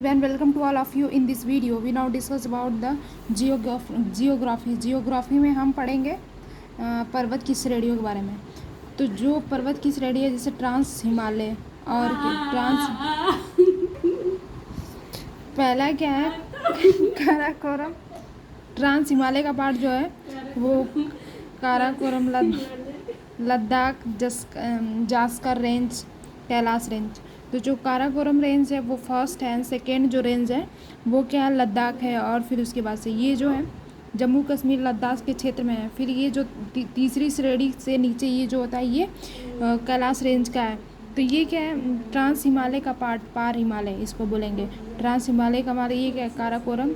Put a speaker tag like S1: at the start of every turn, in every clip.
S1: And welcome to all of you in this video. We now discuss about the geography में हम पढ़ेंगे पर्वत की श्रेणियों के बारे में। तो जो पर्वत की श्रेणी है जैसे ट्रांस हिमालय और पहला क्या है काराकोरम। ट्रांस हिमालय का पार्ट जो है वो काराकोरम, लद्दाख, जास्कर रेंज, कैलाश रेंज। तो जो काराकोरम रेंज है वो फर्स्ट है, सेकेंड जो रेंज है वो क्या है लद्दाख है, और फिर उसके बाद से ये जो है जम्मू कश्मीर लद्दाख के क्षेत्र में है। फिर ये जो तीसरी श्रेणी से नीचे ये जो होता है ये कैलाश रेंज का है। तो ये क्या है ट्रांस हिमालय का पार्ट, पार हिमालय इसको बोलेंगे। ट्रांस हिमालय का हमारा ये क्या है काराकोरम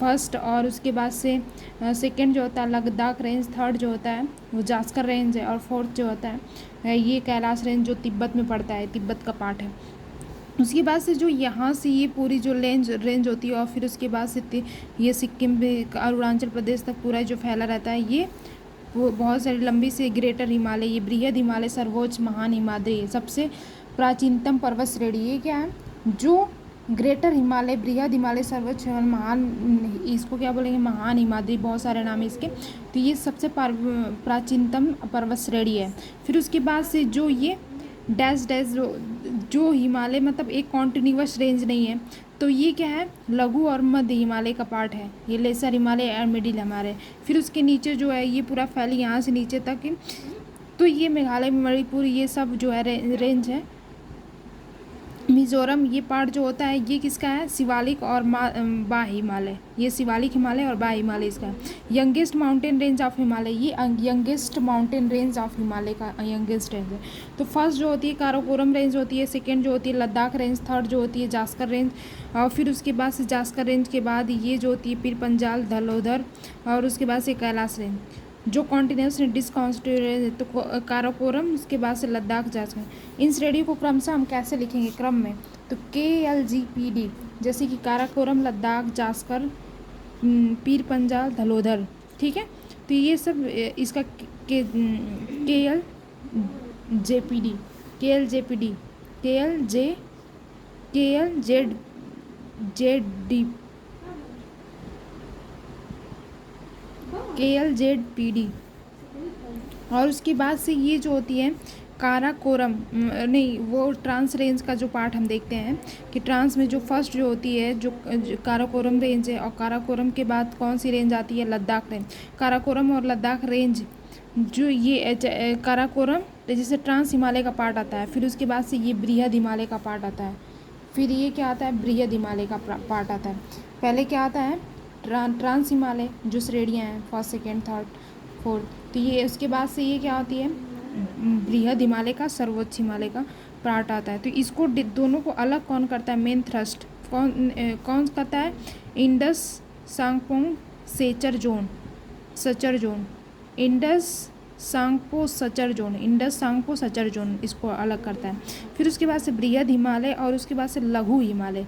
S1: फर्स्ट, और उसके बाद से सेकंड जो होता है लद्दाख रेंज, थर्ड जो होता है वो जास्कर रेंज है, और फोर्थ जो होता है ये कैलाश रेंज जो तिब्बत में पड़ता है, तिब्बत का पार्ट है। उसके बाद से जो यहाँ से ये पूरी जो रेंज होती है, और फिर उसके बाद से ये सिक्किम अरुणाचल प्रदेश तक पूरा जो फैला रहता है, ये वो बहुत सारी लंबी से ग्रेटर हिमालय, ये बृहद हिमालय, सर्वोच्च, महान हिमाद्री, सबसे प्राचीनतम पर्वत श्रेणी। ये क्या है जो ग्रेटर हिमालय, बृहद हिमालय, सर्वोच्च, महान, इसको क्या बोलेंगे महान हिमाद्री, बहुत सारे नाम है इसके। तो ये सबसे प्राचीनतम पर्वत श्रेणी है। फिर उसके बाद से जो ये डैश जो हिमालय मतलब एक कॉन्टिन्यूअस रेंज नहीं है, तो ये क्या है लघु और मध्य हिमालय का पार्ट है, ये लेसर हिमालय और मिडिल हिमालय। फिर उसके नीचे जो है ये पूरा फैली यहाँ से नीचे तक, तो ये मेघालय, मणिपुर, ये सब जो है रेंज है। मिजोरम ये पार्ट जो होता है ये किसका है शिवालिक और बा हिमालय, ये शिवालिक हिमालय और बा हिमालय इसका है। Youngest mountain range of Himalaya, ये youngest mountain range of Himalaya का यंगेस्ट रेंज है। तो फर्स्ट जो होती है काराकोरम रेंज होती है, सेकेंड जो होती है लद्दाख रेंज, थर्ड जो होती है जास्कर रेंज, और फिर उसके बाद से जास्कर रेंज के बाद ये जो होती है पीर पंजाल, धलोधर, और उसके बाद से कैलाश रेंज जो कॉन्टिन्यूस डिसकॉन्टिन्यूस, तो काराकोरम, उसके बाद से लद्दाख, जास्कर। इन श्रेणियों को क्रमशः हम कैसे लिखेंगे क्रम में, तो KLGPD, जैसे कि काराकोरम, लद्दाख, जास्कर, पीर पंजाल, धलोधर, ठीक है। तो ये सब इसका KLJPD, KLZPD, और उसके बाद से ये जो होती है काराकोरम, नहीं वो ट्रांस रेंज का जो पार्ट हम देखते हैं कि ट्रांस में जो फर्स्ट जो होती है जो काराकोरम रेंज है, और काराकोरम के बाद कौन सी रेंज आती है लद्दाख रेंज। काराकोरम और लद्दाख रेंज जो ये काराकोरम जैसे ट्रांस हिमालय का पार्ट आता है, फिर उसके बाद से ये बृहद हिमालय का पार्ट आता है, फिर ये क्या आता है बृहद हिमालय का पार्ट आता है। पहले क्या आता है ट्रांस हिमालय जो श्रेणियाँ हैं फर्स्ट, सेकेंड, थर्ड, फोर्थ। तो ये उसके बाद से ये क्या होती है बृहद हिमालय का, सर्वोच्च हिमालय का पार्ट आता है। तो इसको दोनों को अलग कौन करता है, मेन थ्रस्ट कौन करता है, Indus Tsangpo suture zone, Indus Tsangpo suture zone इसको अलग करता है। फिर उसके बाद से बृहद हिमालय, और उसके बाद से लघु हिमालय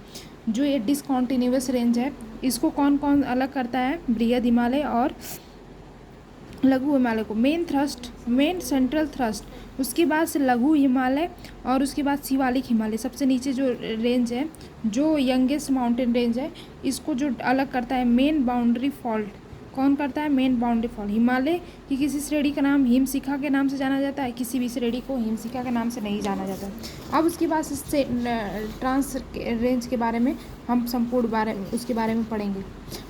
S1: जो ये डिसकॉन्टिन्यूअस रेंज है, इसको कौन कौन अलग करता है, बृहद हिमालय और लघु हिमालय को। मेन सेंट्रल थ्रस्ट, उसके बाद से लघु हिमालय, और उसके बाद शिवालिक हिमालय, सबसे नीचे जो रेंज है जो यंगेस्ट माउंटेन रेंज है, इसको जो अलग करता है मेन बाउंड्री फॉल्ट, कौन करता है मेन बाउंड्री फॉल्ट। हिमालय की किसी श्रेणी का नाम हिमशिखा के नाम से जाना जाता है, किसी भी श्रेणी को हिमशिखा के नाम से नहीं जाना जाता। अब उसके बाद से ट्रांस रेंज के बारे में हम संपूर्ण उसके बारे में पढ़ेंगे।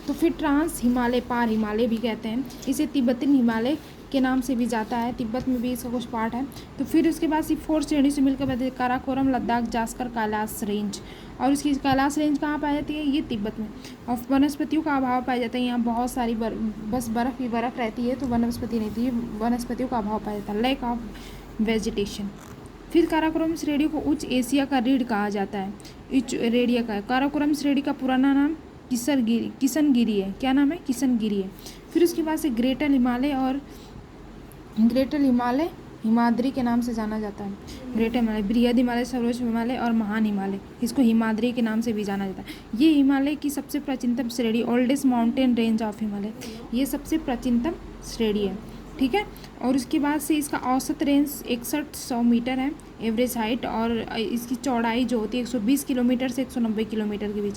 S1: तो फिर ट्रांस हिमालय, पार हिमालय भी कहते हैं, इसे तिब्बतन हिमालय के नाम से भी जाता है, तिब्बत में भी इसका कुछ पार्ट है। तो फिर उसके बाद से फोर्थ श्रेणी से मिलकर बनते काराकोरम, लद्दाख, जास्कर, कैलाश रेंज, और उसकी कैलाश रेंज कहाँ पाई जाती है, ये तिब्बत में। और वनस्पतियों का अभाव पाया जाता है, यहाँ बहुत सारी बस बर्फ़ ही बर्फ़ रहती है, तो वनस्पति नहीं थी, वनस्पतियों का अभाव पाया जाता है, लैक ऑफ वेजिटेशन। फिर काराकोरम श्रेणी को उच्च एशिया का रीढ़ कहा जाता है, उच्च रेडिया का है। काराकोरम श्रेणी का पुराना नाम किशनगिरी है, क्या नाम है, किशनगिरी है। फिर उसके बाद से ग्रेटर हिमालय और ग्रेटर हिमालय हिमाद्री के नाम से जाना जाता है। ग्रेटर हिमालय, बृहद हिमालय, सर्वोच्च हिमालय और महान हिमालय, इसको हिमाद्री के नाम से भी जाना जाता है। ये हिमालय की सबसे प्राचीनतम श्रेणी, oldest mountain range of Himalaya, ये सबसे प्राचीनतम श्रेणी है, ठीक है। और उसके बाद से इसका औसत रेंज 6100 मीटर है एवरेज हाइट, और इसकी चौड़ाई जो होती है 120 किलोमीटर से 190 किलोमीटर के बीच।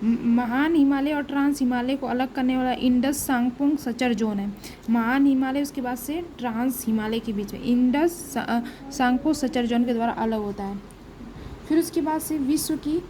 S1: महान हिमालय और ट्रांस हिमालय को अलग करने वाला इंडस सांगपोंग सचर जोन है। महान हिमालय उसके बाद से ट्रांस हिमालय के बीच में इंडस सांगपो सचर जोन के द्वारा अलग होता है। फिर उसके बाद से विश्व की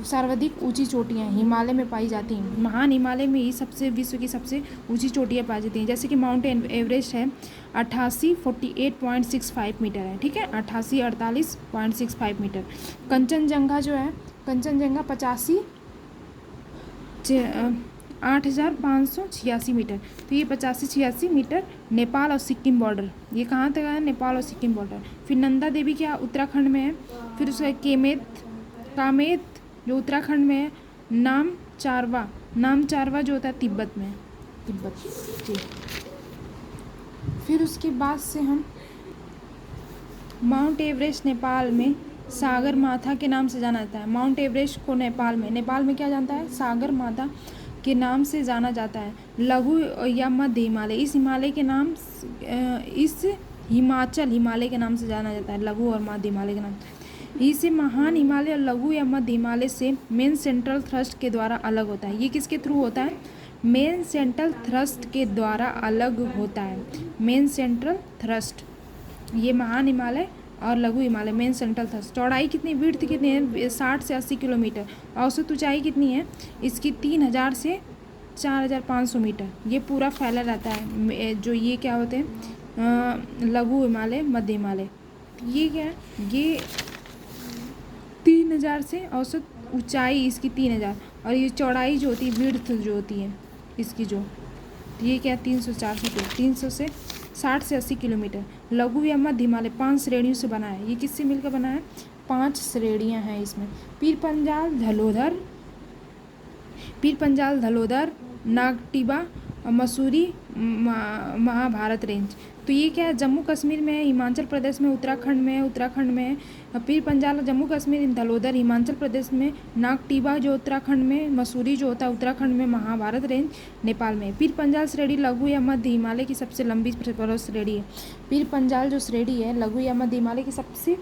S1: सर्वाधिक ऊंची चोटियाँ हिमालय में पाई जाती हैं। महान हिमालय में ही विश्व की सबसे ऊंची चोटियाँ पाई जाती हैं, जैसे कि माउंट एवरेस्ट है 4865 मीटर है, ठीक है, 4865 मीटर। कंचनजंगा जो है, कंचनजंगा 8586 मीटर। तो ये 8586 मीटर नेपाल और सिक्किम बॉर्डर, ये कहाँ तक है, नेपाल और सिक्किम बॉर्डर। फिर नंदा देवी क्या उत्तराखंड में है। फिर उसका कामेत जो उत्तराखंड में है। नामचारवा जो होता है तिब्बत में है, तिब्बत, ठीक। फिर उसके बाद से हम माउंट एवरेस्ट नेपाल में सागर माथा के नाम से जाना जाता है। माउंट एवरेस्ट को नेपाल में क्या जानता है, सागर माथा के नाम से जाना जाता है। लघु या मध्य हिमालय, इस हिमालय के नाम, इस हिमाचल हिमालय के नाम से जाना जाता है, लघु और मध्य हिमालय के नाम। इसे महान हिमालय और लघु या मध्य हिमालय से मेन सेंट्रल थ्रस्ट के द्वारा अलग होता है। ये किसके थ्रू होता है, मेन सेंट्रल थ्रस्ट के द्वारा अलग होता है। मेन सेंट्रल थ्रस्ट, ये महान हिमालय और लघु हिमालय, मेन सेंट्रल थ्रस्ट। चौड़ाई कितनी, विड्थ कितनी है, 60 से 80 किलोमीटर। औसत ऊंचाई कितनी है इसकी, 3000 से 4500 मीटर। ये पूरा फैला रहता है। जो ये क्या होते हैं, लघु हिमालय, मध्य हिमालय, ये क्या है, ये 3000 से औसत ऊंचाई इसकी 3000, और ये चौड़ाई जो होती है, विड्थ जो होती है इसकी जो, ये क्या 300 से 60 से 80 किलोमीटर। लघु या मध्य हिमालय 5 श्रेणियों से बना है। ये किससे मिलकर बना है, 5 श्रेणियां हैं इसमें। पीर पंजाल धलोदर, नागटिबा, मसूरी, महाभारत रेंज। तो ये क्या है, जम्मू कश्मीर में है, हिमाचल प्रदेश में, उत्तराखंड में है। पीर पंजाल जम्मू कश्मीर, धलोदर हिमाचल प्रदेश में, नागटिबा जो उत्तराखंड में, मसूरी जो होता है उत्तराखंड में, महाभारत रेंज नेपाल में। पीर पंजाल श्रेणी लघु या मध्य हिमालय की सबसे लंबी पर्वत श्रेणी है। पीर पंजाल जो श्रेणी है लघु या मध्य हिमालय की सबसे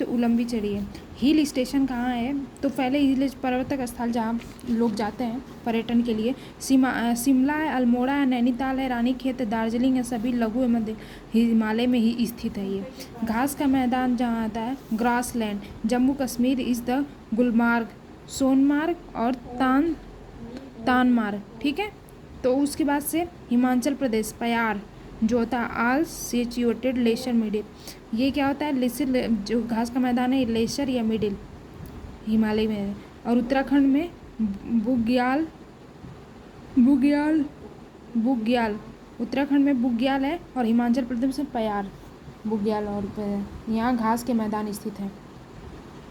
S1: लंबी श्रेणी है। हिल स्टेशन कहाँ है, तो पहले हिल पर्वतक स्थल जहाँ लोग जाते हैं पर्यटन के लिए, शिमला है, अल्मोड़ा है, नैनीताल है, रानीखेत है, दार्जिलिंग है, सभी लघु या मध्य हिमालय में ही स्थित है। ये घास का मैदान जहाँ आता है, grassland, Jammu Kashmir is the Gulmarg, Sonamarg और तानमार्ग, ठीक है। तो उसके बाद से हिमाचल प्रदेश पयार जो होता है, आल सिचुएटेड लेशर मिडिल, ये क्या होता है, लेसर जो घास का मैदान है, लेशर या मिडिल हिमालय में है। और उत्तराखंड में बुग्याल, उत्तराखंड में बुग्याल है, और हिमाचल प्रदेश में पयार, बुग्याल और यहाँ घास के मैदान स्थित हैं।